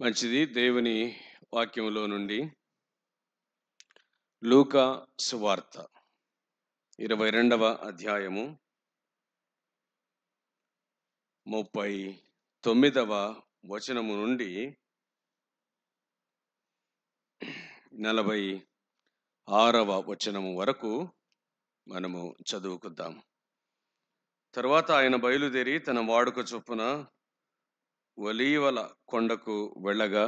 మంచిది. దేవుని వాక్యములో నుండి లూకా సువార్త 22వ అధ్యాయము 39వ వచనము నుండి 46వ వచనము వరకు మనము చదువుకుందాం. తర్వాత ఆయన బయలుదేరి తన వాడుక చొప్పున ఒలీవల కొండకు వెళ్ళగా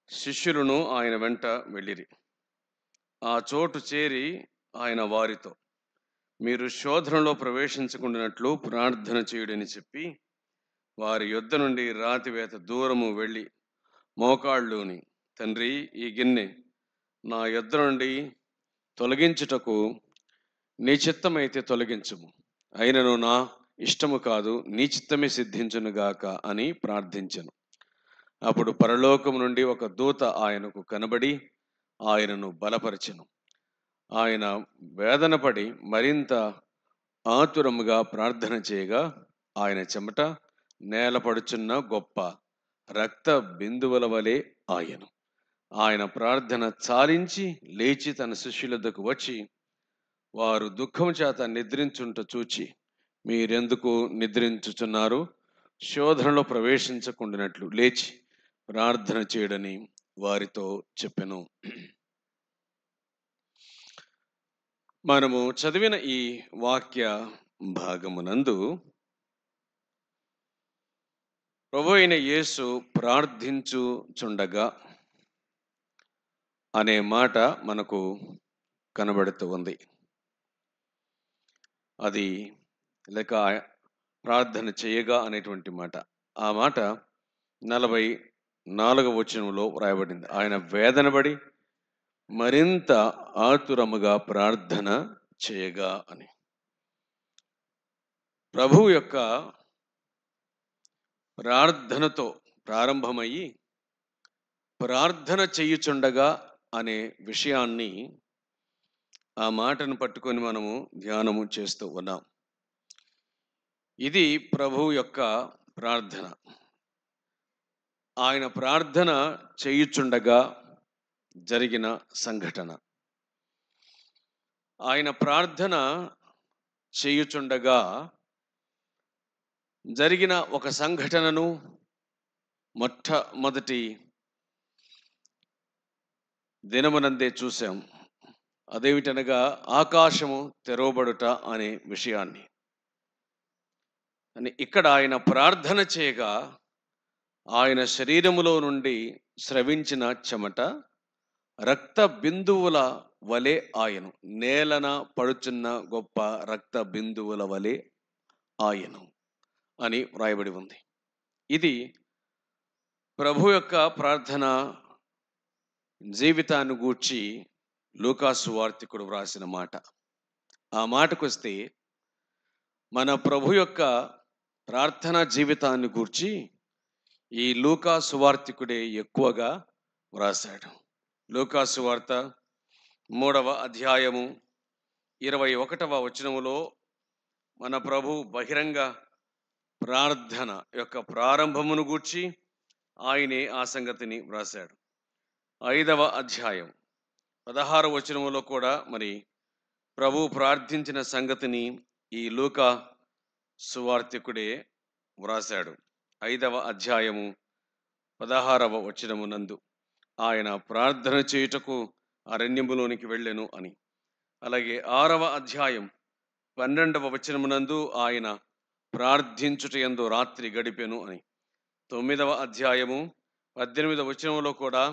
శిష్యులను ఆయన వెంట వెళ్ళిరి. ఆ చోటు చేరి ఆయన వారితో, మీరు శోధనలో ప్రవేశించకుండానట్లు ప్రార్థన చేయుడని చెప్పి వారి యొద్ద నుండి రాతివేత దూరము వెళ్ళి మోకాళ్ళుని, తండ్రి, ఈ గిన్నె నా యొద్ద నుండి తొలగించుటకు నీ చిత్తమైతే తొలగించుము, అయినను నా ఇష్టము కాదు, నీ చిత్తమే సిద్ధించునుగాక అని ప్రార్థించెను. అప్పుడు పరలోకము నుండి ఒక దూత ఆయనకు కనబడి ఆయనను బలపరచెను. ఆయన వేదనపడి మరింత ఆతురముగా ప్రార్థన చేయగా ఆయన చెమట నేలపడుచున్న గొప్ప రక్త బిందువుల వలె ఆయను. ఆయన ప్రార్థన చాలించి లేచి తన శిష్యులద్దకు వచ్చి, వారు దుఃఖము చేత నిద్రించుంట చూచి, మీరెందుకు నిద్రించుచున్నారు? శోధనలో ప్రవేశించకుండానట్లు లేచి ప్రార్థన చేయడని వారితో చెప్పెను. మనము చదివిన ఈ వాక్య భాగమునందు ప్రభు అయిన యేసు ప్రార్థించుచుండగా అనే మాట మనకు కనబడుతూ ఉంది. అది లేక ప్రార్థన చేయగా అనేటువంటి మాట. ఆ మాట 44వ వచనంలో వ్రాయబడింది. ఆయన వేదనపడి మరింత ఆతురముగా ప్రార్థన చేయగా అని. ప్రభువు యొక్క ప్రార్థనతో ప్రారంభమయ్యి ప్రార్థన చేయుచుండగా అనే విషయాన్ని, ఆ మాటను పట్టుకొని మనము ధ్యానము చేస్తూ ఉన్నాం. ఇది ప్రభువు యొక్క ప్రార్థన. ఆయన ప్రార్థన చేయుచుండగా జరిగిన సంఘటన. ఆయన ప్రార్థన చేయుచుండగా జరిగిన ఒక సంఘటనను మొట్టమొదటి దినమునందే చూసాం. అదేమిటనగా ఆకాశము తెరవబడుట అనే విషయాన్ని. అని ఇక్కడ ఆయన ప్రార్థన చేయగా ఆయన శరీరములో నుండి స్రవించిన చెమట రక్త బిందువుల వలె ఆయను. నేలన పడుచున్న గొప్ప రక్త బిందువుల వలె ఆయను అని వ్రాయబడి ఉంది. ఇది ప్రభు యొక్క ప్రార్థన జీవితాన్ని గూర్చి లూకా సువార్తికుడు వ్రాసిన మాట. ఆ మాటకొస్తే మన ప్రభు యొక్క ప్రార్థనా జీవితాన్ని గూర్చి ఈ లూకా సువార్తికుడే ఎక్కువగా వ్రాసాడు. లూకా సువార్త 3వ అధ్యాయము 21వ వచనములో మన ప్రభు బహిరంగ ప్రార్థన యొక్క ప్రారంభమును గూర్చి ఆయనే ఆ సంగతిని వ్రాసాడు. 5వ అధ్యాయం 16వ వచనములో కూడా మరి ప్రభు ప్రార్థించిన సంగతిని ఈ లూకా సువార్తికుడే వ్రాసాడు. 5వ అధ్యాయము 16వ వచనమునందు ఆయన ప్రార్థన చేయుటకు అరణ్యములోనికి వెళ్ళెను అని. అలాగే 6వ అధ్యాయం 12వ వచనమునందు ఆయన ప్రార్థించుటయందు రాత్రి గడిపెను అని. 9వ అధ్యాయము 18వ వచనములో కూడా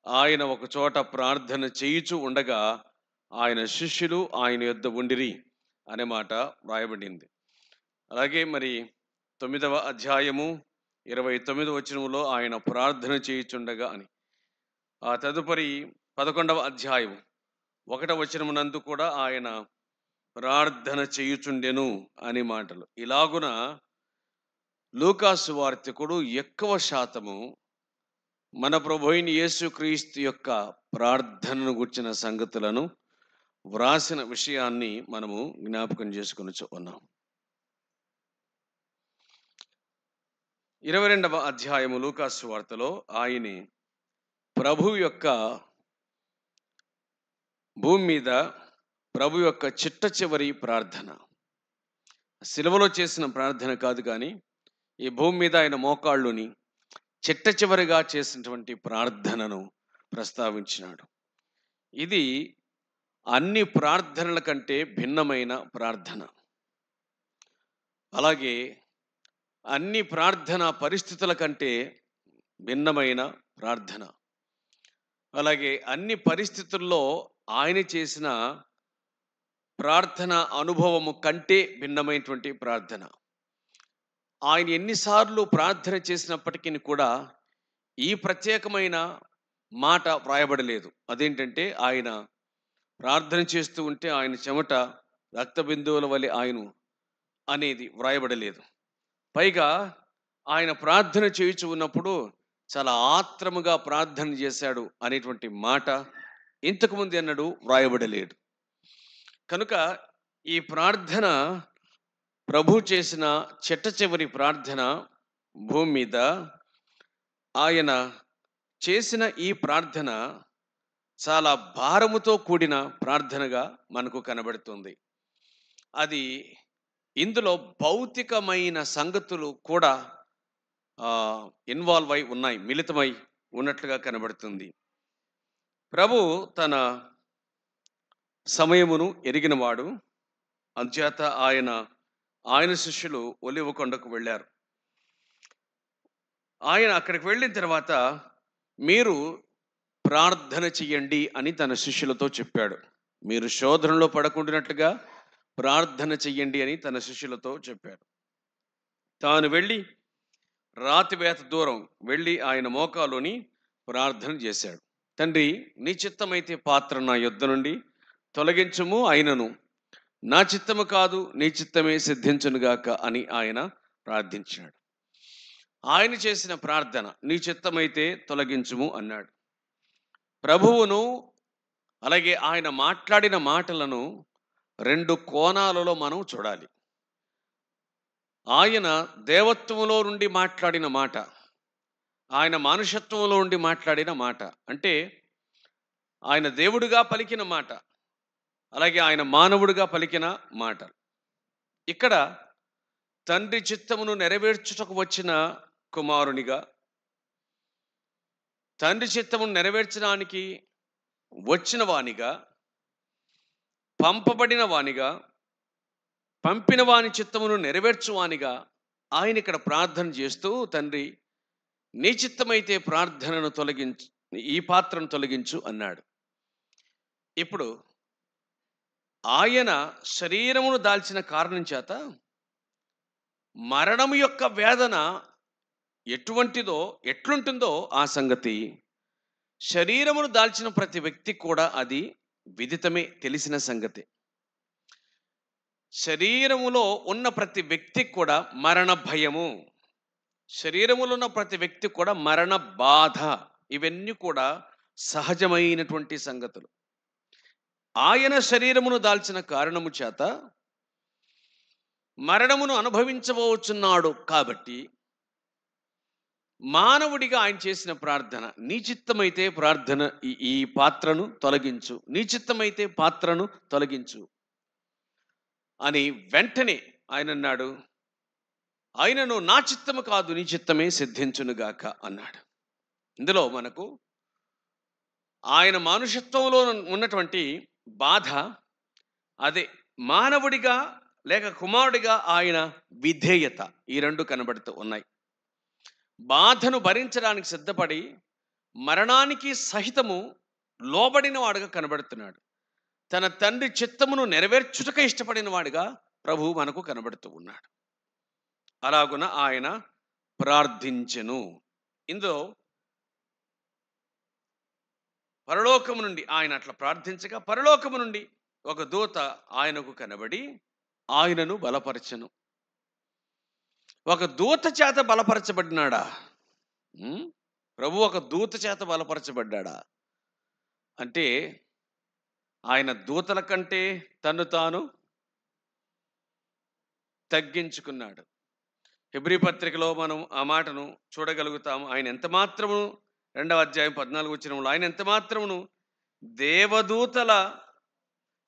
ఆయన ఒక చోట ప్రార్థన చేయుచు ఉండగా ఆయన శిష్యులు ఆయన యొద్ద ఉండిరి అనే మాట వ్రాయబడింది. అలాగే మరి 9వ అధ్యాయము 29వ వచనములో ఆయన ప్రార్థన చేయుచుండగా అని. ఆ తదుపరి 11వ అధ్యాయం 1వ వచనమునందు కూడా ఆయన ప్రార్థన చేయుచుండెను అని మాటలు. ఇలాగున లూకా సువార్తికుడు ఎక్కువ శాతము మన ప్రభువైన యేసుక్రీస్తు యొక్క ప్రార్థనను గుర్చిన సంగతులను వ్రాసిన విషయాన్ని మనము జ్ఞాపకం చేసుకొని ఉన్నాం. 22వ అధ్యాయము లూకాసు సువార్తలో ఆయనే ప్రభు యొక్క భూమి మీద ప్రభు యొక్క చిట్ట చివరి ప్రార్థన, సిలువలో చేసిన ప్రార్థన కాదు కానీ ఈ భూమి మీద ఆయన మోకాళ్ళుని చిట్ట చివరిగా చేసినటువంటి ప్రార్థనను ప్రస్తావించినాడు. ఇది అన్ని ప్రార్థనల కంటే భిన్నమైన ప్రార్థన. అలాగే అన్ని ప్రార్థన పరిస్థితుల కంటే భిన్నమైన ప్రార్థన. అలాగే అన్ని పరిస్థితుల్లో ఆయన చేసిన ప్రార్థన అనుభవము కంటే భిన్నమైనటువంటి ప్రార్థన. ఆయన ఎన్నిసార్లు ప్రార్థన చేసినప్పటికీ కూడా ఈ ప్రత్యేకమైన మాట వ్రాయబడలేదు. అదేంటంటే ఆయన ప్రార్థన చేస్తూ ఉంటే ఆయన చెమట రక్త బిందువుల వలె ఆయన అనేది వ్రాయబడలేదు. పైగా ఆయన ప్రార్థన చేయుచు ఉన్నప్పుడు చాలా ఆత్రముగా ప్రార్థన చేశాడు అనేటువంటి మాట ఇంతకుముందు అన్నడు వ్రాయబడలేదు. కనుక ఈ ప్రార్థన ప్రభు చేసిన చిట్ట చివరి ప్రార్థన. భూమి మీద ఆయన చేసిన ఈ ప్రార్థన చాలా భారముతో కూడిన ప్రార్థనగా మనకు కనబడుతుంది. అది ఇందులో భౌతికమైన సంగతులు కూడా ఇన్వాల్వ్ అయి ఉన్నాయి, మిళితమై ఉన్నట్లుగా కనబడుతుంది. ప్రభు తన సమయమును ఎరిగినవాడు. అందుచేత ఆయన శిష్యులు ఒలివ కొండకు వెళ్ళారు. ఆయన అక్కడికి వెళ్ళిన తర్వాత మీరు ప్రార్థన చెయ్యండి అని తన శిష్యులతో చెప్పాడు. మీరు శోధనలో పడకుండానట్లుగా ప్రార్థన చెయ్యండి అని తన శిష్యులతో చెప్పాడు. తాను వెళ్ళి రాతివేత దూరం వెళ్ళి ఆయన మోకాలుని ప్రార్థన చేశాడు. తండ్రి, నీ చిత్తమైతే పాత్ర నా యొద్ద నుండి తొలగించుము, అయినను నా చిత్తము కాదు నీ చిత్తమే సిద్ధించునుగాక అని ఆయన ప్రార్థించాడు. ఆయన చేసిన ప్రార్థన నీ చిత్తమైతే తొలగించుము అన్నాడు. ప్రభువును అలాగే ఆయన మాట్లాడిన మాటలను రెండు కోణాలలో మనం చూడాలి. ఆయన దేవత్వములో నుండి మాట్లాడిన మాట, ఆయన మానుషత్వంలో నుండి మాట్లాడిన మాట. అంటే ఆయన దేవుడిగా పలికిన మాట, అలాగే ఆయన మానవుడిగా పలికిన మాట. ఇక్కడ తండ్రి చిత్తమును నెరవేర్చుటకు వచ్చిన కుమారునిగా, తండ్రి చిత్తమును నెరవేర్చడానికి వచ్చిన వానిగా, పంపబడిన వానిగా, పంపిన వాని చిత్తమును నెరవేర్చువానిగా ఆయన ఇక్కడ ప్రార్థన చేస్తూ, తండ్రి నీ చిత్తమైతే ప్రార్థనను తొలగించు, ఈ పాత్రను తొలగించు అన్నాడు. ఇప్పుడు ఆయన శరీరమును దాల్చిన కారణం చేత మరణము యొక్క వేదన ఎట్లుంటుందో ఆ సంగతి శరీరమును దాల్చిన ప్రతి వ్యక్తి కూడా అది విదితమే, తెలిసిన సంగతి. శరీరములో ఉన్న ప్రతి వ్యక్తి కూడా మరణ భయము, శరీరములో ఉన్న ప్రతి వ్యక్తి కూడా మరణ బాధ, ఇవన్నీ కూడా సహజమైనటువంటి సంగతులు. ఆయన శరీరమును దాల్చిన కారణము చేత మరణమును అనుభవించబోచున్నాడు. కాబట్టి మానవుడిగా ఆయన చేసిన ప్రార్థన, నీ చిత్తమైతే ప్రార్థన ఈ పాత్రను తొలగించు, నీ చిత్తమైతే పాత్రను తొలగించు అని వెంటనే ఆయన అన్నాడు. ఆయనను నా చిత్తము కాదు నీ చిత్తమే సిద్ధించునుగాక అన్నాడు. ఇందులో మనకు ఆయన మానుషత్వంలో ఉన్నటువంటి బాధ, అదే మానవుడిగా లేక కుమారుడిగా ఆయన విధేయత, ఈ రెండు కనబడుతూ ఉన్నాయి. బాధను భరించడానికి సిద్ధపడి మరణానికి సహితము లోబడిన వాడుగా కనబడుతున్నాడు. తన తండ్రి చిత్తమును నెరవేర్చుటక ఇష్టపడిన వాడిగా ప్రభువు మనకు కనబడుతూ ఉన్నాడు. అలాగున ఆయన ప్రార్థించెను. ఇందులో పరలోకము నుండి ఆయన అట్లా ప్రార్థించగా పరలోకము నుండి ఒక దూత ఆయనకు కనబడి ఆయనను బలపరచెను. ఒక దూత చేత బలపరచబడినాడా? ప్రభు ఒక దూత చేత బలపరచబడ్డా అంటే ఆయన దూతల కంటే తను తాను తగ్గించుకున్నాడు. హెబ్రీ పత్రికలో మనం ఆ మాటను చూడగలుగుతాము. ఆయన ఎంత మాత్రము 2వ అధ్యాయం 14 వచనంలో ఆయన ఎంత మాత్రమును దేవదూతల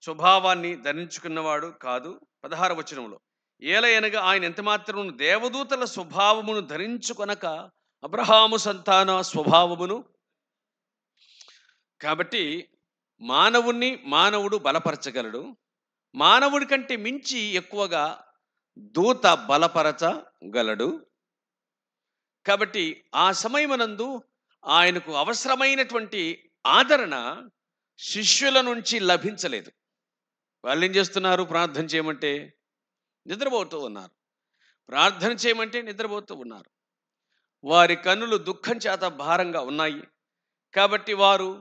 స్వభావాన్ని ధరించుకున్నవాడు కాదు. 16వ వచనంలో ఏలయనగా ఆయన ఎంత మాత్రమును దేవదూతల స్వభావమును ధరించుకొనక అబ్రహాము సంతాన స్వభావమును. కాబట్టి మానవుడు బలపరచగలడు. మానవుడి కంటే మించి ఎక్కువగా దూత బలపరచగలడు. కాబట్టి ఆ సమయమునందు ఆయనకు అవసరమైనటువంటి ఆదరణ శిష్యుల నుంచి లభించలేదు. వాళ్ళు ఏం చేస్తున్నారు? ప్రార్థన చేయమంటే నిద్రపోతూ ఉన్నారు. ప్రార్థన చేయమంటే నిద్రపోతూ ఉన్నారు. వారి కన్నులు దుఃఖం చేత భారంగా ఉన్నాయి. కాబట్టి వారు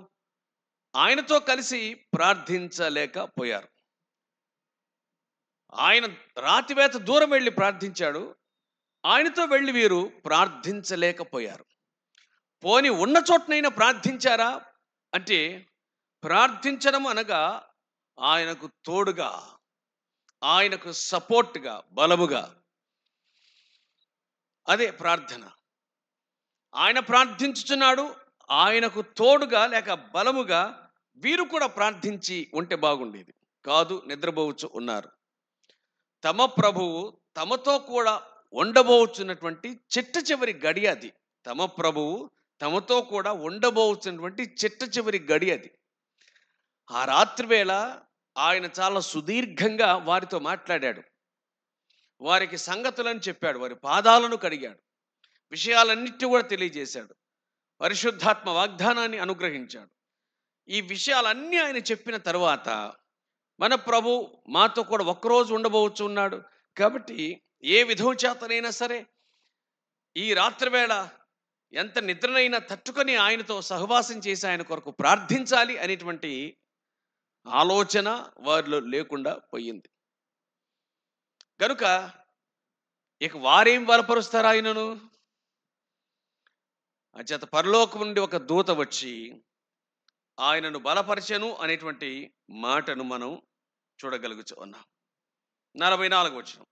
ఆయనతో కలిసి ప్రార్థించలేకపోయారు. ఆయన రాతివేత దూరం వెళ్ళి ప్రార్థించాడు. ఆయనతో వెళ్ళి వీరు ప్రార్థించలేకపోయారు. పోని ఉన్న చోటనైనా ప్రార్థించారా అంటే, ప్రార్థించడం అనగా ఆయనకు తోడుగా, ఆయనకు సపోర్ట్గా, బలముగా, అదే ప్రార్థన. ఆయన ప్రార్థించుచున్నాడు, ఆయనకు తోడుగా లేక బలముగా వీరు కూడా ప్రార్థించి ఉంటే బాగుండేది. కాదు, నిద్రపోవచ్చు ఉన్నారు. తమ ప్రభువు తమతో కూడా ఉండబోచున్నటువంటి చిట్ట చివరి గడి అది. తమ ప్రభువు తమతో కూడా ఉండబోతున్నటువంటి చిట్ట చివరి గడి అది. ఆ రాత్రి వేళ ఆయన చాలా సుదీర్ఘంగా వారితో మాట్లాడాడు. వారికి సంగతులను చెప్పాడు. వారి పాదాలను కడిగాడు. విషయాలన్నిటి కూడా తెలియజేశాడు. పరిశుద్ధాత్మ వాగ్దానాన్ని అనుగ్రహించాడు. ఈ విషయాలన్నీ ఆయన చెప్పిన తర్వాత మన ప్రభు మాతో కూడా ఒక్కరోజు ఉండబోవచ్చు ఉన్నాడు. కాబట్టి ఏ విధం చేతనైనా సరే ఈ రాత్రి వేళ ఎంత నిద్రనైనా తట్టుకొని ఆయనతో సహవాసం చేసి ఆయన కొరకు ప్రార్థించాలి అనేటువంటి ఆలోచన వారిలో లేకుండా పోయింది. కనుక ఇక వారేం బలపరుస్తారు ఆయనను? అంచేత పరలోకం నుండి ఒక దూత వచ్చి ఆయనను బలపరచెను అనేటువంటి మాటను మనం చూడగలుగుతూ ఉన్నాం. 44వ వచనం,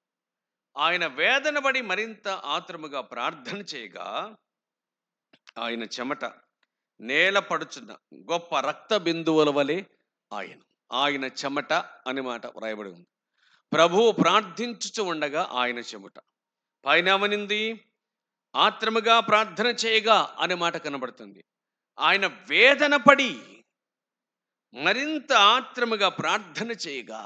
ఆయన వేదన పడి మరింత ఆత్రముగా ప్రార్థన చేయగా ఆయన చెమట నేల పడుచున్న గొప్ప రక్త బిందువుల వలె ఆయన చెమట అనే మాట వ్రాయబడి ఉంది. ప్రభువు ప్రార్థించుచు ఉండగా ఆయన చెమట. పైన ఏమనింది? ఆత్రముగా ప్రార్థన చేయగా అనే మాట కనబడుతుంది. ఆయన వేదన పడి మరింత ఆత్రముగా ప్రార్థన చేయగా,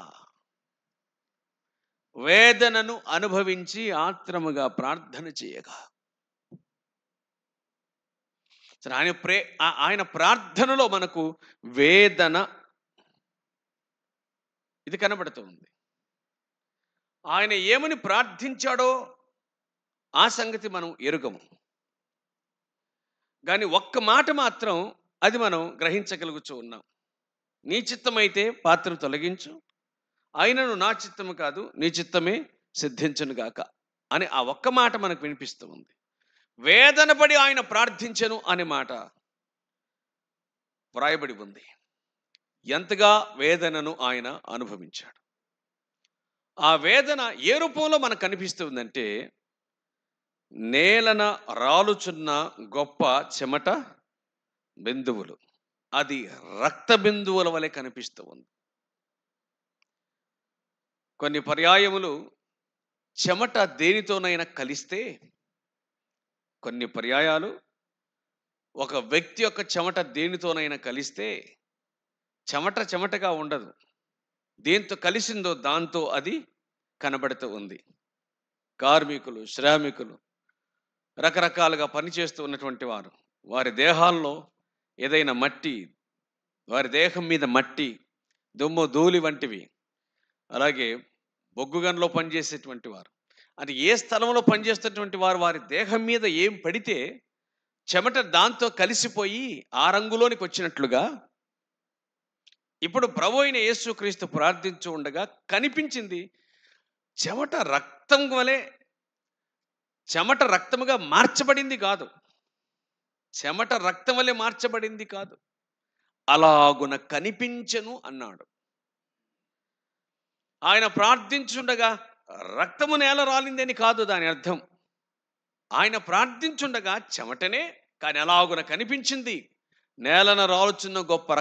వేదనను అనుభవించి ఆత్రముగా ప్రార్థన చేయగా, ఆయన ప్రార్థనలో మనకు వేదన ఇది కనబడుతుంది. ఆయన ఏమని ప్రార్థించాడో ఆ సంగతి మనం ఎరుగము. కానీ ఒక్క మాట మాత్రం అది మనం గ్రహించగలుగుతూ ఉన్నాం. నీ చిత్తమైతే పాత్రను తొలగించు, అయినను నా చిత్తము కాదు నీ చిత్తమే సిద్ధించును గాక అని ఆ ఒక్క మాట మనకు వినిపిస్తూ ఉంది. వేదన పడి ఆయన ప్రార్థించెను అనే మాట వ్రాయబడి ఉంది. ఎంతగా వేదనను ఆయన అనుభవించాడు. ఆ వేదన ఏ రూపంలో మనకు కనిపిస్తుందంటే, నేలన రాలుచున్న గొప్ప చెమట బిందువులు, అది రక్త బిందువుల వలె కనిపిస్తూ ఉంది. కొన్ని పర్యాయములు చెమట దేనితోనైనా కలిస్తే, కొన్ని పర్యాయాలు ఒక వ్యక్తి యొక్క చెమట దేనితోనైనా కలిస్తే చెమటగా ఉండదు. దేంతో కలిసిందో దాంతో అది కనబడుతూ ఉంది. కార్మికులు, శ్రామికులు, రకరకాలుగా పనిచేస్తూ ఉన్నటువంటి వారు, వారి దేహాల్లో ఏదైనా మట్టి, వారి దేహం మీద మట్టి, దుమ్ము, ధూళి వంటివి, అలాగే బొగ్గుగన్లో పనిచేసేటువంటి వారు, అది ఏ స్థలంలో పనిచేస్తున్నటువంటి వారు, వారి దేహం మీద ఏం పడితే చెమట దాంతో కలిసిపోయి ఆ రంగులోనికి వచ్చినట్లుగా ఇప్పుడు ప్రభు అయిన యేసుక్రీస్తు ప్రార్థించు ఉండగా కనిపించింది. చెమట రక్తం వలె, చెమట రక్తముగా మార్చబడింది కాదు, చెమట రక్తం వలె మార్చబడింది కాదు, అలాగున కనిపించెను అన్నాడు. ఆయన ప్రార్థించుండగా రక్తము నేల రాలిందని కాదు దాని అర్థం. ఆయన ప్రార్థించుండగా చెమటనే, కానీ అలాగున కనిపించింది. నేలన రాలుచున్న గొప్ప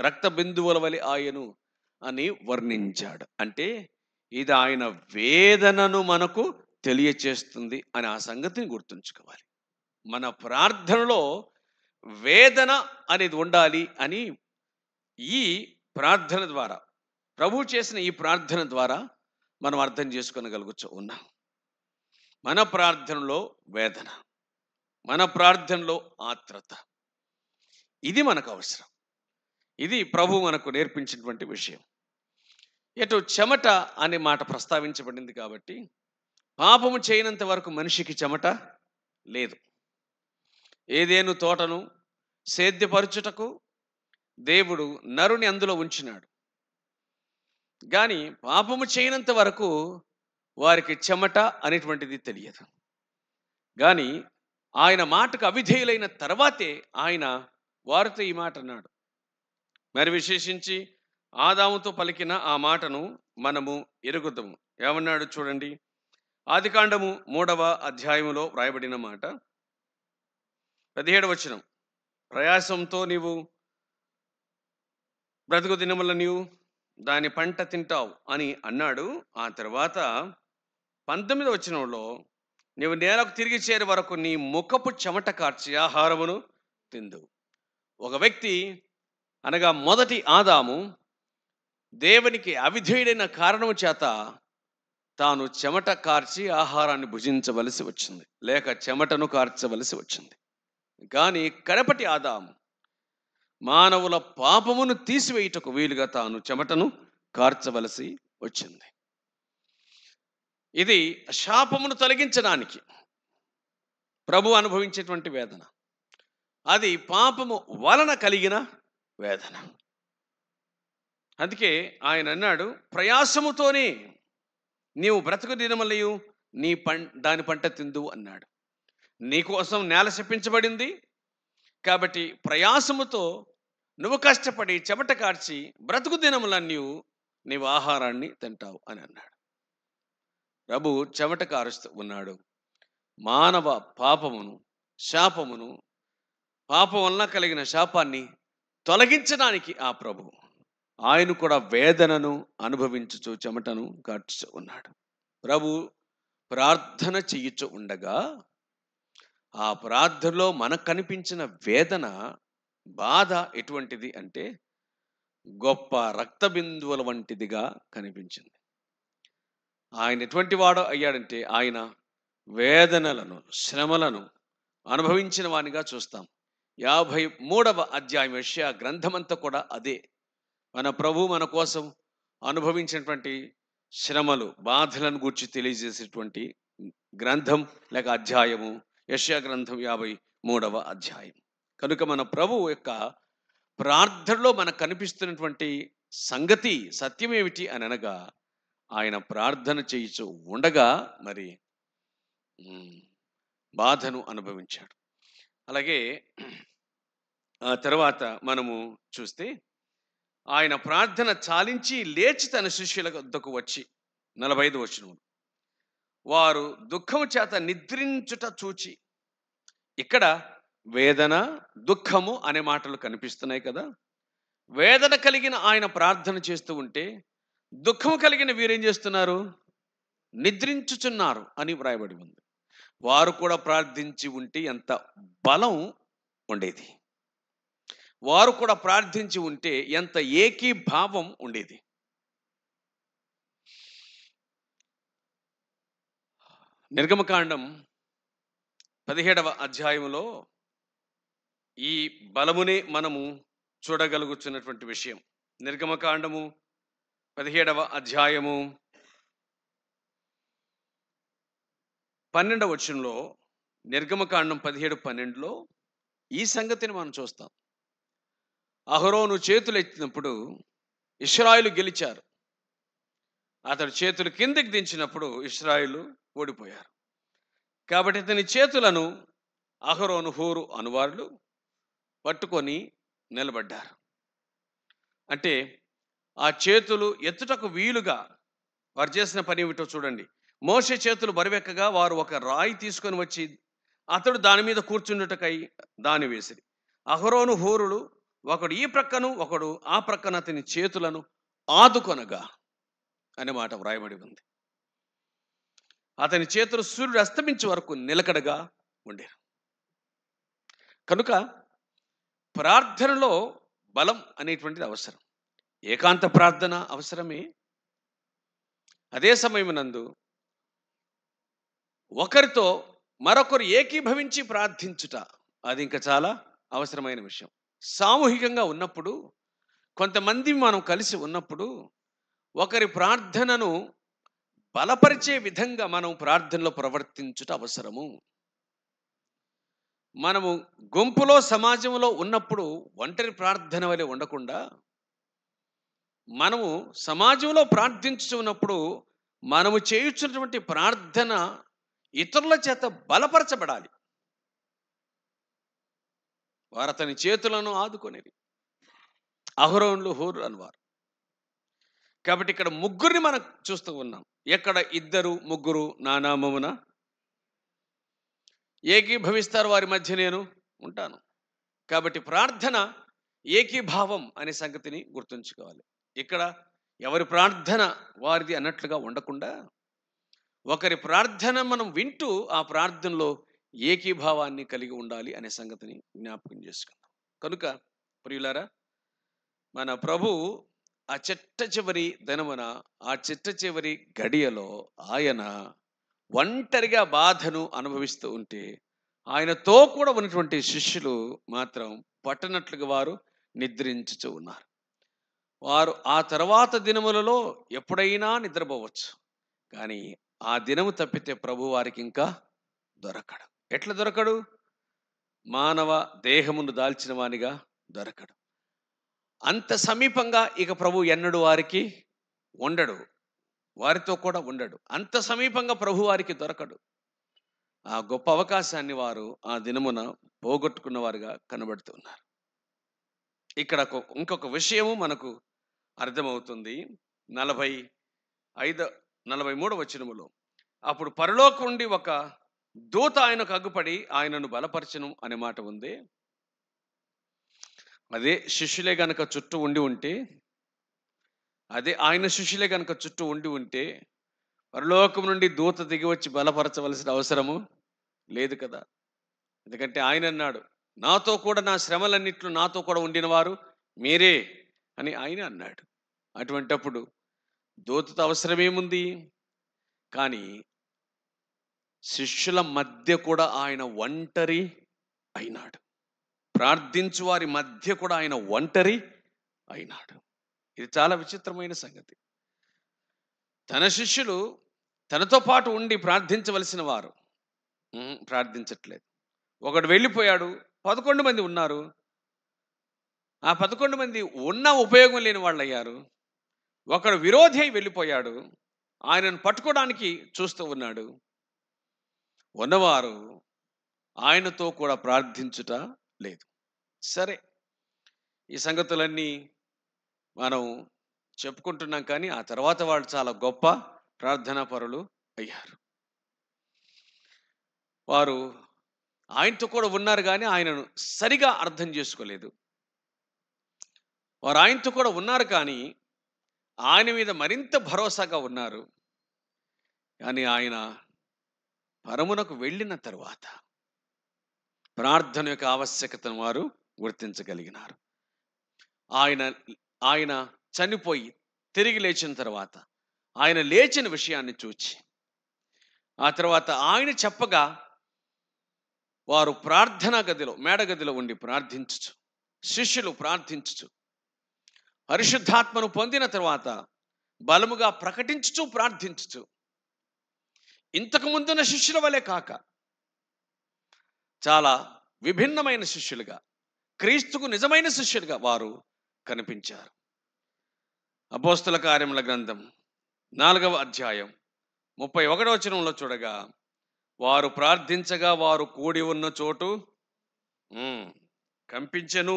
రక్త బిందువుల వలె ఆయను అని వర్ణించాడు. అంటే ఇది ఆయన వేదనను మనకు తెలియచేస్తుంది అని ఆ సంగతిని గుర్తుంచుకోవాలి. మన ప్రార్థనలో వేదన అనేది ఉండాలి అని ఈ ప్రార్థన ద్వారా, ప్రభు చేసిన ఈ ప్రార్థన ద్వారా మనం అర్థం చేసుకోగలుగుతూ ఉన్నాం. మన ప్రార్థనలో వేదన, మన ప్రార్థనలో ఆత్రత, ఇది మనకు అవసరం. ఇది ప్రభు మనకు నేర్పించినటువంటి విషయం. ఎటు చెమట అనే మాట ప్రస్తావించబడింది కాబట్టి, పాపము చేయనంత వరకు మనిషికి చెమట లేదు. ఏదేను తోటను సేద్యపరచుటకు దేవుడు నరుని అందులో ఉంచినాడు. కానీ పాపము చేయనంత వరకు వారికి చెమట అనేటువంటిది తెలియదు. కానీ ఆయన మాటకు అవిధేయులైన తర్వాతే ఆయన వారితో ఈ మాట అన్నాడు. మరి విశేషించి ఆదాముతో పలికిన ఆ మాటను మనము ఎరుగుదాము. ఏమన్నాడు చూడండి. ఆదికాండము 3వ అధ్యాయములో వ్రాయబడిన మాట 17వ వచనం. ప్రయాసంతో నీవు బ్రతుకు దినముల నీవు దాని పంట తింటావు అని అన్నాడు. ఆ తర్వాత 19వ వచనంలో నీవు నేలకు తిరిగి చేరే వరకు నీ ముఖపు చెమట కార్చి ఆహారమును తిందు. ఒక వ్యక్తి అనగా మొదటి ఆదాము దేవునికి అవిధేయుడైన కారణము చేత తాను చెమట కార్చి ఆహారాన్ని భుజించవలసి వచ్చింది, లేక చెమటను కార్చవలసి వచ్చింది. కానీ కడపటి ఆదాము మానవుల పాపమును తీసివేయుటకు వీలుగా తాను చెమటను కార్చవలసి వచ్చింది. ఇది శాపమును తొలగించడానికి ప్రభు అనుభవించేటువంటి వేదన. అది పాపము వలన కలిగిన వేదన. అందుకే ఆయన అన్నాడు, ప్రయాసముతోనే నీవు బ్రతుకు దినములయు దాని పంట తిందు అన్నాడు. నీకోసం నేల శపించబడింది కాబట్టి ప్రయాసముతో నువ్వు కష్టపడి చెమట కార్చి బ్రతుకు దినములన్నీ నీవు ఆహారాన్ని తింటావు అని అన్నాడు. ప్రభు చెమట కారుస్తూ ఉన్నాడు. మానవ పాపమును, శాపమును, పాపం వలన కలిగిన శాపాన్ని తొలగించడానికి ఆ ప్రభు ఆయన కూడా వేదనను అనుభవించుచు చెమటను కార్చుచు ఉన్నాడు. ప్రభు ప్రార్థన చెయ్యొచ్చు ఉండగా ఆ ప్రార్థనలో మనకు కనిపించిన వేదన, బాధ ఎటువంటిది అంటే గొప్ప రక్త బిందువుల వంటిదిగా కనిపించింది. ఆయన ఎటువంటి వాడు అయ్యాడంటే ఆయన వేదనలను, శ్రమలను అనుభవించిన వానిగా చూస్తాం. 53వ అధ్యాయం యెషయా గ్రంథమంతా కూడా అదే. మన ప్రభు మన కోసం అనుభవించినటువంటి శ్రమలు, బాధలను గూర్చి తెలియజేసేటువంటి గ్రంథం లేక అధ్యాయము యెషయా గ్రంథం 53వ అధ్యాయం. కనుక మన ప్రభు యొక్క ప్రార్థనలో మనకు కనిపిస్తున్నటువంటి సంగతి, సత్యం ఏమిటి అని అనగా ఆయన ప్రార్థన చేయిచు ఉండగా మరి బాధను అనుభవించాడు. అలాగే ఆ తర్వాత మనము చూస్తే ఆయన ప్రార్థన చాలించి లేచి తన శిష్యుల వద్దకు వచ్చి 45వ వచనం, వారు దుఃఖము చేత నిద్రించుట చూచి. ఇక్కడ వేదన, దుఃఖము అనే మాటలు కనిపిస్తున్నాయి కదా. వేదన కలిగిన ఆయన ప్రార్థన చేస్తూ ఉంటే దుఃఖము కలిగిన వీరేం చేస్తున్నారు? నిద్రించుచున్నారు అని వ్రాయబడి ఉంది. వారు కూడా ప్రార్థించి ఉంటే ఎంత బలం ఉండేది, వారు కూడా ప్రార్థించి ఉంటే ఎంత ఏకీభావం ఉండేది. నిర్గమకాండం 17వ అధ్యాయంలో ఈ బలమునే మనము చూడగలుగుతున్నటువంటి విషయం. నిర్గమకాండము 17వ అధ్యాయము 12వ వచనంలో, నిర్గమకాండం 17:12లో ఈ సంగతిని మనం చూస్తాం. అహరోను చేతులు ఎత్తినప్పుడు ఇశ్రాయేలు గెలిచారు. అతడు చేతులు కిందకి దించినప్పుడు ఇశ్రాయేలు ఓడిపోయారు. కాబట్టి అతని చేతులను అహరోను, హూరు అనువారులు పట్టుకొని నిలబడ్డారు. అంటే ఆ చేతులు ఎత్తుటకు వీలుగా వారు చేసిన పని ఏమిటో చూడండి. మోషే చేతులు బరువెక్కగా వారు ఒక రాయి తీసుకొని వచ్చి అతడు దాని మీద కూర్చుండుటకై దాని వేసిరి. అహరోను హూరులు ఒకడు ఈ ప్రక్కను ఒకడు ఆ ప్రక్కన అతని చేతులను ఆదుకొనగా అనే మాట వ్రాయబడి ఉంది. అతని చేతులు సూర్యుడు అస్తమించే వరకు నిలకడగా ఉండేరు. కనుక ప్రార్థనలో బలం అనేటువంటిది అవసరం. ఏకాంత ప్రార్థన అవసరమే. అదే సమయమునందు ఒకరితో మరొకరు ఏకీభవించి ప్రార్థించుట అది ఇంకా చాలా అవసరమైన విషయం. సామూహికంగా ఉన్నప్పుడు, కొంతమంది మనం కలిసి ఉన్నప్పుడు ఒకరి ప్రార్థనను బలపరిచే విధంగా మనం ప్రార్థనలో ప్రవర్తించుట అవసరము. మనము గుంపులో సమాజంలో ఉన్నప్పుడు ఒంటరి ప్రార్థన వలె ఉండకుండా, మనము సమాజంలో ప్రార్థించుతున్నప్పుడు మనము చేయుచున్నటువంటి ప్రార్థన ఇతరుల చేత బలపరచబడాలి. వారు అతని చేతులను ఆదుకొనేది అహరోనులు హూరు అనివారు. కాబట్టి ఇక్కడ ముగ్గురిని మనం చూస్తూ ఉన్నాం. ఎక్కడ ఇద్దరు ముగ్గురు నా నామమున ఏకీభవిస్తారు వారి మధ్య నేను ఉంటాను. కాబట్టి ప్రార్థన ఏకీభావం అనే సంగతిని గుర్తుంచుకోవాలి. ఇక్కడ ఎవరి ప్రార్థన వారిది అన్నట్లుగా ఉండకుండా, ఒకరి ప్రార్థన మనం వింటూ ఆ ప్రార్థనలో ఏకీభావాన్ని కలిగి ఉండాలి అనే సంగతిని జ్ఞాపకం చేసుకుందాం. కనుక ప్రియులారా, మన ప్రభు ఆ చిట్ట చివరి దినమున, ఆ చిట్ట చివరి గడియలో ఆయన ఒంటరిగా బాధను అనుభవిస్తూ ఉంటే, ఆయనతో కూడా ఉన్నటువంటి శిష్యులు మాత్రం పట్టనట్లుగా వారు నిద్రించుతూ ఉన్నారు. వారు ఆ తర్వాత దినములలో ఎప్పుడైనా నిద్రపోవచ్చు, కానీ ఆ దినము తప్పితే ప్రభు వారికి ఇంకా దొరకడు. ఎట్లా దొరకడు? మానవ దేహమును దాల్చిన వానిగా దొరకడు. అంత సమీపంగా ఇక ప్రభు ఎన్నడూ వారికి ఉండడు, వారితో కూడా ఉండడు. అంత సమీపంగా ప్రభు వారికి దొరకడు. ఆ గొప్ప అవకాశాన్ని వారు ఆ దినమున పోగొట్టుకున్న వారుగా కనబడుతున్నారు. ఇక్కడ ఇంకొక విషయము మనకు అర్థమవుతుంది. 43వ వచనములో, అప్పుడు పరలోకం నుండి ఒక దూత ఆయనకు అగ్గుపడి ఆయనను బలపరచను అనే మాట ఉంది. అదే శిష్యులే గనక చుట్టూ ఉండి ఉంటే, అదే ఆయన శిష్యులే గనక చుట్టూ ఉండి ఉంటే పరలోకం నుండి దూత దిగి వచ్చి బలపరచవలసిన అవసరము లేదు కదా. ఎందుకంటే ఆయన అన్నాడు, నాతో కూడా నా శ్రమలన్నిట్లు నాతో కూడా ఉండిన వారు మీరే అని ఆయన అన్నాడు. అటువంటప్పుడు దూతతో అవసరమేముంది? కానీ శిష్యుల మధ్య కూడా ఆయన ఒంటరి అయినాడు. ప్రార్థించు వారి మధ్య కూడా ఆయన ఒంటరి అయినాడు. ఇది చాలా విచిత్రమైన సంగతి. తన శిష్యులు తనతో పాటు ఉండి ప్రార్థించవలసిన వారు ప్రార్థించట్లేదు. ఒకడు వెళ్ళిపోయాడు, 11 మంది ఉన్నారు. ఆ 11 మంది ఉన్న ఉపయోగం లేని వాళ్ళు అయ్యారు. ఒకడు విరోధి అయి వెళ్ళిపోయాడు, ఆయనను పట్టుకోవడానికి చూస్తూ ఉన్నాడు. ఉన్నవారు ఆయనతో కూడా ప్రార్థించుట లేదు. సరే, ఈ సంగతులన్నీ మనం చెప్పుకుంటున్నాం, కానీ ఆ తర్వాత వాళ్ళు చాలా గొప్ప ప్రార్థనా పరులు అయ్యారు. వారు ఆయనతో కూడా ఉన్నారు, కానీ ఆయనను సరిగా అర్థం చేసుకోలేదు. వారు ఆయనతో కూడా ఉన్నారు, కానీ ఆయన మీద మరింత భరోసాగా ఉన్నారు. కానీ ఆయన పరమునకు వెళ్ళిన తరువాత ప్రార్థన యొక్క ఆవశ్యకతను వారు గుర్తించగలిగినారు. ఆయన చనిపోయి తిరిగి లేచిన తర్వాత ఆయన లేచిన విషయాన్ని చూచి, ఆ తర్వాత ఆయన చెప్పగా వారు ప్రార్థనా గదిలో, మేడగదిలో ఉండి ప్రార్థించుచు, శిష్యులు ప్రార్థించుచు, పరిశుద్ధాత్మను పొందిన తర్వాత బలముగా ప్రకటించుచు ప్రార్థించుచు, ఇంతకు ముందున్న శిష్యుల వలె కాక చాలా విభిన్నమైన శిష్యులుగా, క్రీస్తుకు నిజమైన శిష్యులుగా వారు కనిపించారు. అపోస్తల కార్యముల గ్రంథం 4వ అధ్యాయం 31వ వచనంలో చూడగా, వారు ప్రార్థించగా వారు కూడి ఉన్న చోటు కంపించెను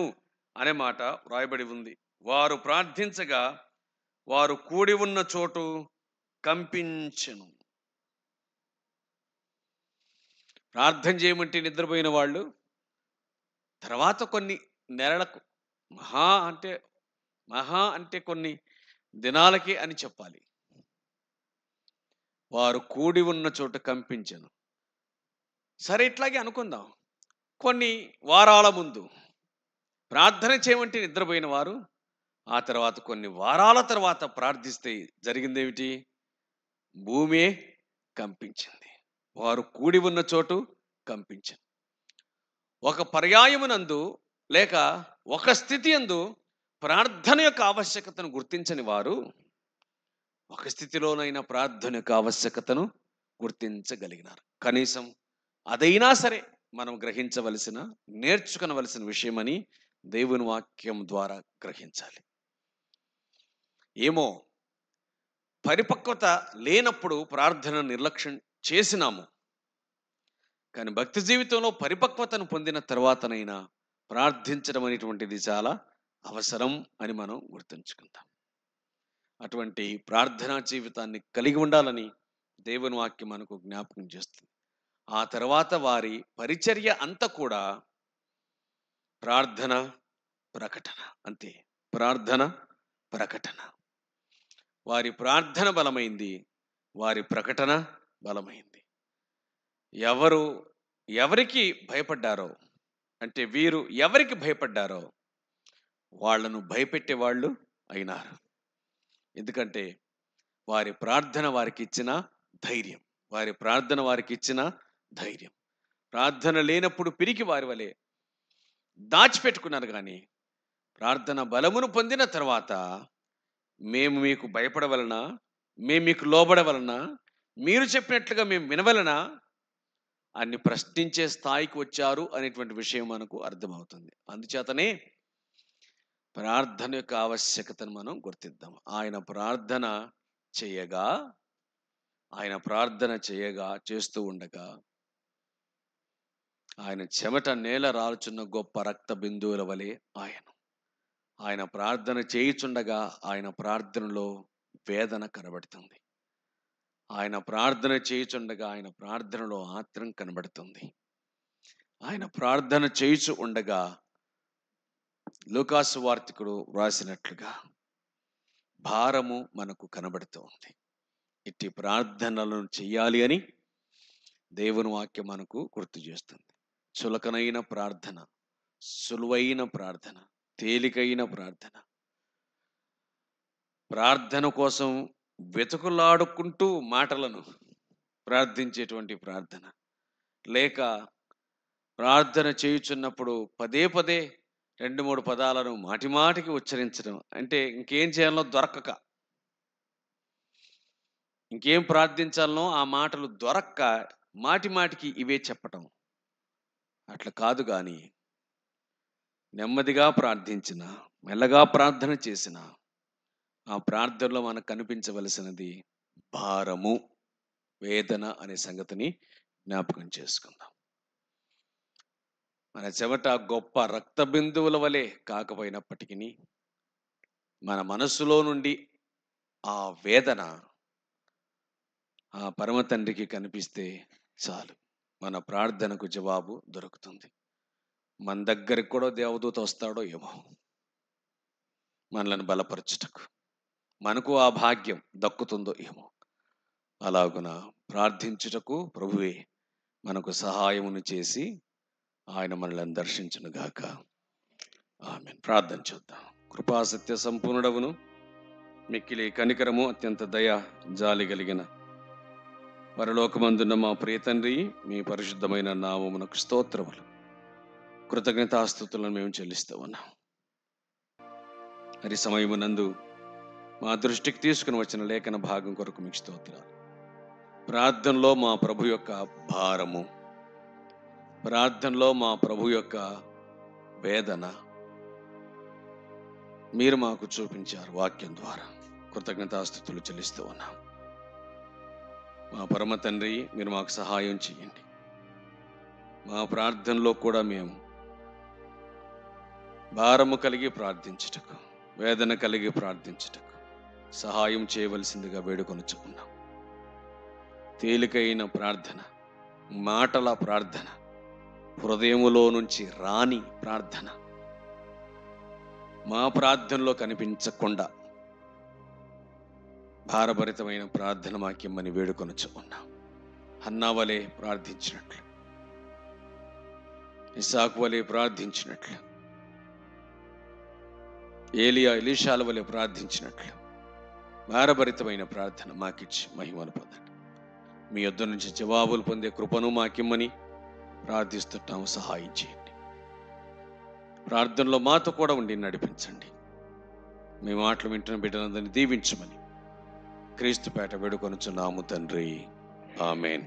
అనే మాట వ్రాయబడి ఉంది. వారు ప్రార్థించగా వారు కూడి ఉన్న చోటు కంపించెను. ప్రార్థన చేయమంటే నిద్రపోయిన వాళ్ళు తర్వాత కొన్ని నెలలకు మహా అంటే కొన్ని దినాలకి అని చెప్పాలి, వారు కూడి ఉన్న చోట కంపించెను. సరే, ఇట్లాగే అనుకుందాం. కొన్ని వారాల ముందు ప్రార్థన చేయమంటే నిద్రపోయిన వారు ఆ తర్వాత కొన్ని వారాల తర్వాత ప్రార్థిస్తే జరిగిందేమిటి? భూమే కంపించింది, వారు కూడి ఉన్న చోటు కంపించింది. ఒక పర్యాయమునందు లేక ఒక స్థితి యందు ప్రార్థన యొక్క ఆవశ్యకతను గుర్తించని వారు ఒక స్థితిలోనైనా ప్రార్థన యొక్క ఆవశ్యకతను గుర్తించగలిగినారు. కనీసం అదైనా సరే మనం గ్రహించవలసిన, నేర్చుకునవలసిన విషయమని దేవుని వాక్యం ద్వారా గ్రహించాలి. ఏమో, పరిపక్వత లేనప్పుడు ప్రార్థన నిర్లక్ష్యం చేసినాము. కానీ భక్తి జీవితంలో పరిపక్వతను పొందిన తర్వాతనైనా ప్రార్థించడం అనేటువంటిది చాలా అవసరం అని మనం గుర్తుంచుకుందాం. అటువంటి ప్రార్థనా జీవితాన్ని కలిగి ఉండాలని దేవుని వాక్యం మనకు జ్ఞాపకం చేస్తుంది. ఆ తర్వాత వారి పరిచర్య అంతా కూడా ప్రార్థన ప్రకటన, అంతే. ప్రార్థన ప్రకటన. వారి ప్రార్థన బలమైంది, వారి ప్రకటన బలమైంది. ఎవరికి భయపడ్డారో, అంటే వీరు ఎవరికి భయపడ్డారో వాళ్లను భయపెట్టేవాళ్ళు అయినారు. ఎందుకంటే వారి ప్రార్థన వారికి ఇచ్చిన ధైర్యం, వారి ప్రార్థన వారికి ఇచ్చిన ధైర్యం. ప్రార్థన లేనప్పుడు పిరికి వారి వలె దాచిపెట్టుకున్నారు. కానీ ప్రార్థన బలమును పొందిన తర్వాత మేము మీకు భయపడవలనా, మేము మీకు లోబడవలనా, మీరు చెప్పినట్లుగా మేము వినవలనా అన్ని ప్రశ్నించే స్థాయికి వచ్చారు అనేటువంటి విషయం మనకు అర్థమవుతుంది. అందుచేతనే ప్రార్థన యొక్క ఆవశ్యకతను మనం గుర్తిద్దాం. ఆయన ప్రార్థన చేయగా చేస్తూ ఉండగా ఆయన చెమట నేల రాల్చున్న గొప్ప రక్త బిందువుల వలె ఆయన ప్రార్థన చేయుచుండగా ఆయన ప్రార్థనలో వేదన కనబడుతుంది. ఆయన ప్రార్థన చేయుచుండగా ఆయన ప్రార్థనలో ఆత్రం కనబడుతుంది. ఆయన ప్రార్థన చేయుచు ఉండగా లూకాసు వార్తికుడు వ్రాసినట్లుగా భారము మనకు కనబడుతూ ఉంది. ఇట్టి ప్రార్థనలను చెయ్యాలి అని దేవుని వాక్యం మనకు గుర్తు చేస్తుంది. చులకనైన ప్రార్థన, సులువైన ప్రార్థన, తేలికైన ప్రార్థన కోసం వెతుకులాడుకుంటూ మాటలను ప్రార్థించేటువంటి ప్రార్థన, లేక ప్రార్థన చేయుచున్నప్పుడు పదే 2-3 పదాలను మాటిమాటికి ఉచ్చరించడం, అంటే ఇంకేం చేయాలో దొరకక, ఇంకేం ప్రార్థించాలనో ఆ మాటలు దొరక్క మాటిమాటికి ఇవే చెప్పటం అట్లా కాదు. కానీ నెమ్మదిగా ప్రార్థించిన, మెల్లగా ప్రార్థన చేసిన ఆ ప్రార్థనలో మనకు కనిపించవలసినది భారము, వేదన అనే సంగతిని జ్ఞాపకం చేసుకుందాం. మన చెమట గొప్ప రక్త బిందువుల వలె కాకపోయినప్పటికీ మన మనస్సులో నుండి ఆ వేదన ఆ పరమ తండ్రికి కనిపిస్తే చాలు, మన ప్రార్థనకు జవాబు దొరుకుతుంది. మన దగ్గరికి కూడా దేవదూత వస్తాడో ఏమో మనలను బలపరచుటకు, మనకు ఆ భాగ్యం దక్కుతుందో ఏమో. అలాగున ప్రార్థించుటకు ప్రభువే మనకు సహాయమును చేసి ఆయన మనల్ని దర్శించునుగాక. ఆమేన్. ప్రార్థన చేద్దాం. కృపా సత్య సంపూర్ణుడవును, మిక్కిలి కనికరము, అత్యంత దయ జాలి కలిగిన పరలోకమందున్న మా ప్రియ తండ్రి, మీ పరిశుద్ధమైన నామమునకు స్తోత్రములు, కృతజ్ఞతాస్తుతులను మేము చెల్లిస్తూ ఉన్నాం. మరి సమయమునందు మా దృష్టికి తీసుకుని వచ్చిన లేఖన భాగం కొరకు మీకు స్తోత్రాలు. ప్రార్థనలో మా ప్రభు యొక్క భారము, ప్రార్థనలో మా ప్రభు యొక్క వేదన మీరు మాకు చూపించారు వాక్యం ద్వారా. కృతజ్ఞతాస్తుతులు చెల్లిస్తూ ఉన్నాం. మా పరమ తండ్రి, మీరు మాకు సహాయం చేయండి. మా ప్రార్థనలో కూడా మేము భారము కలిగి ప్రార్థించుటకు, వేదన కలిగి ప్రార్థించుటకు సహాయం చేయవలసిందిగా వేడుకొనుచుకున్నాం. తేలికైన ప్రార్థన, మాటల ప్రార్థన, హృదయములో నుంచి రాని ప్రార్థన, మా ప్రార్థనలో కనిపించకుండా భారభరితమైన ప్రార్థన మాకిమ్మని వేడుకొనుచు ఉన్నాం. హన్నా వలె ప్రార్థించినట్లు, ఇస్సాకు వలె ప్రార్థించినట్లు, ఏలియా ఎలీషాల వలె ప్రార్థించినట్లు భారభరితమైన ప్రార్థన మాకిచ్చి మహిమను పొందండి. మీ యొద్ద నుంచి జవాబులు పొందే కృపను మాకిమ్మని ప్రార్థిస్తుంటాము. సహాయం చేయండి. ప్రార్థనలో మాతో కూడా ఉండి నడిపించండి. మీ మాటలు వింటున్న బిడ్డలందరినీ దీవించమని క్రీస్తుపేట వేడుకొనుచున్నాము తండ్రి. ఆమేన్.